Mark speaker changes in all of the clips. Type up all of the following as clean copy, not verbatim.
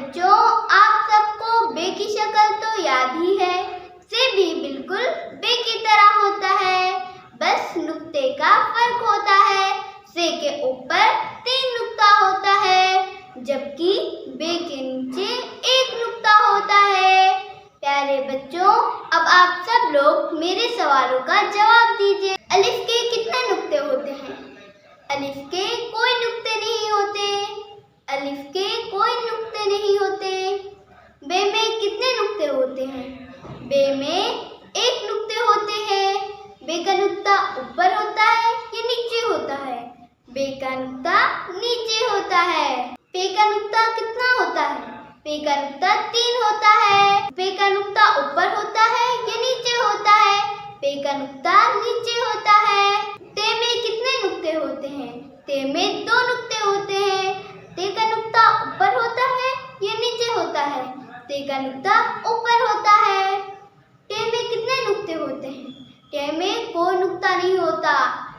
Speaker 1: बच्चों, आप सबको बे की शक्ल तो याद ही है। से भी बिल्कुल बे की तरह होता है, बस नुक्ते का फर्क होता है। से के ऊपर 3 नुक्ता होता है, जबकि बे के नीचे 1 नुक्ता होता है। प्यारे बच्चों, अब आप सब लोग मेरे सवालों का जवाब दीजिए। अलिफ के कितने नुक्ते होते हैं? अलिफ के कोई नुक्ते नहीं होते। अलिफ के कोई नुक्ते नहीं होते। बे में कितने नुक्ते होते हैं? बे में 1 नुक्ते होते हैं। बे का नुक्ता ऊपर होता है या नीचे होता है? बे का नुक्ता नीचे होता है। पे का नुक्ता कितना होता है? पे का नुक्ता 3 होता है। पे का नुक्ता ऊपर होता है या नीचे होता है? पे का नुक्ता नीचे होता है। ते में कितने नुक्ते होते हैं? ते में 2 नुक्ते होते हैं। ते का नुक्ता ऊपर होता है या नीचे होता है? ते का नुक्ता ऊपर होता है। टे में कितने नुक्ते होते हैं? टे में कोई नुक्ता नहीं होता।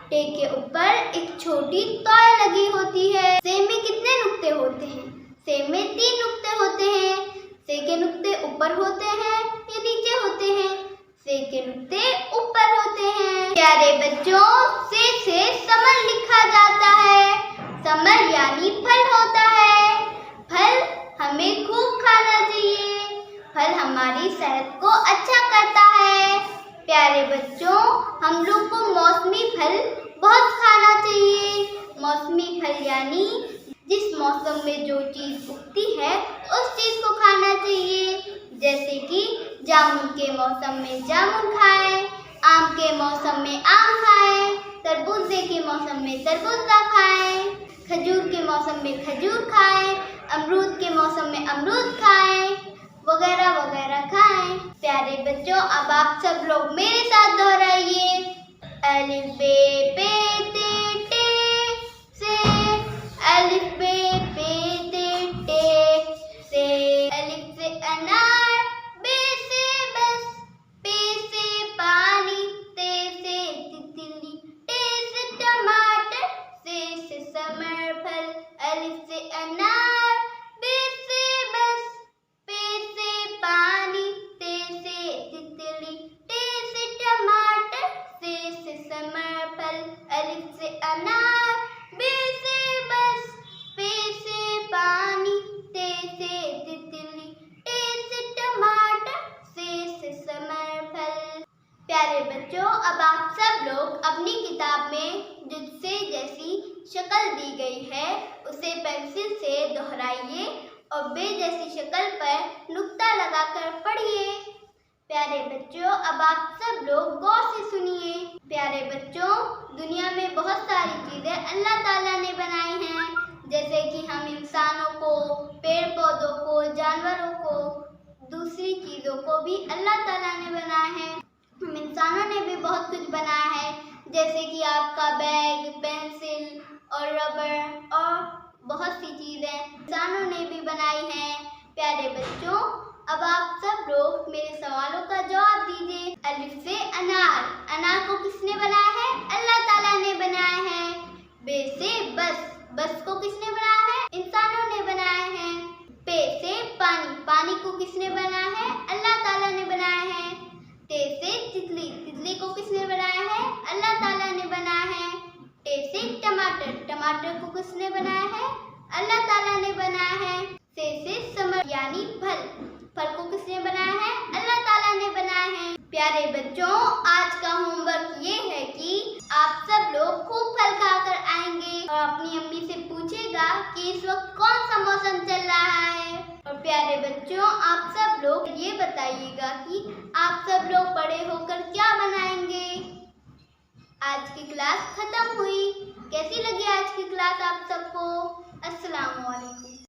Speaker 1: टे के ऊपर एक छोटी तौय लगी होती है। से में कितने नुक्ते होते हैं? से में 3 नुक्ते होते हैं। से के नुक्ते ऊपर होते हैं या नीचे होते हैं? से के नुक्ते ऊपर होते हैं। प्यारे बच्चों, से समर लिखा जाता है। समर यानी फल होता है। फल हमें खूब खाना चाहिए। फल हमारी सेहत को अच्छा करता है। प्यारे बच्चों, हम लोग को मौसमी फल बहुत खाना चाहिए। मौसमी फल यानी जिस मौसम में जो चीज़ उगती है उस चीज़ को खाना चाहिए। जैसे कि जामुन के मौसम में जामुन खाएं, आम के मौसम में आम खाएं, तरबूजे के मौसम में तरबूजा खाएं, खजूर के मौसम में खजूर खाएं, अमरूद के मौसम में अमरूद खाएं, वगैरह वगैरह खाएं। प्यारे बच्चों, अब आप सब लोग मेरे साथ दोहराइए। अलिफ बे पे ते टे से। अलिफ बे पे ते टे से। अलिफ से अनार, बे से बस, पे से पानी, ते से तितली, टे से टमाटर, से समर फल। अलिफ से अनार, बे से बस, पे से पानी, ते से तितली, टे से टमाटर, से समर फल। अलिफ से अनार, बे से बस, पे से पानी, ते से तितली, टे से टमाटर, से समर फल। प्यारे बच्चों, अब आप सब लोग अपनी किताब में जिससे जैसी शक्ल दी गई है उसे पेंसिल से दोहराइए और बे जैसी शक्ल पर नुक्ता लगाकर पढ़िए। प्यारे बच्चों, अब आप सब लोग गौर से सुनिए। प्यारे बच्चों, दुनिया में बहुत सारी चीज़ें अल्लाह ताला ने बनाई हैं, जैसे कि हम इंसानों को, पेड़ पौधों को, जानवरों को, दूसरी चीज़ों को भी अल्लाह ताला ने बनाया है। हम इंसानों ने भी बहुत कुछ बनाया है, जैसे कि आपका बैग, पेंसिल और रबर और बहुत सी चीज़ें इंसानों ने भी बनाई हैं। प्यारे बच्चों, अब आप सब लोग मेरे सवालों का जवाब दीजिए। अलिफ से अनार। अनार को किसने बनाया है? अल्लाह ताला ने बनाया है। बे से बस। बस को किसने बनाया है? इंसानों ने बनाया है। पे से पानी। पानी को किसने बनाया है? अल्लाह ताला ने बनाया है। ते से तितली। तितली को किसने बनाया है? अल्लाह ताला ने बनाया है। टे से टमाटर। टमाटर को किसने बनाया है? अल्लाह ताला ने बनाया है। से समर यानी फल। फल को किसने बनाया है? अल्लाह ताला ने बनाया है। प्यारे बच्चों, आज का होमवर्क ये है कि आप सब लोग खूब फल खाकर आएंगे और अपनी अम्मी से पूछेगा कि इस वक्त कौन सा मौसम चल रहा है। और प्यारे बच्चों, आप सब लोग ये बताइएगा कि आप सब लोग बड़े होकर क्या बनाएंगे। आज की क्लास खत्म हुई। कैसी लगी आज की क्लास आप सबको? अस्सलाम वालेकुम।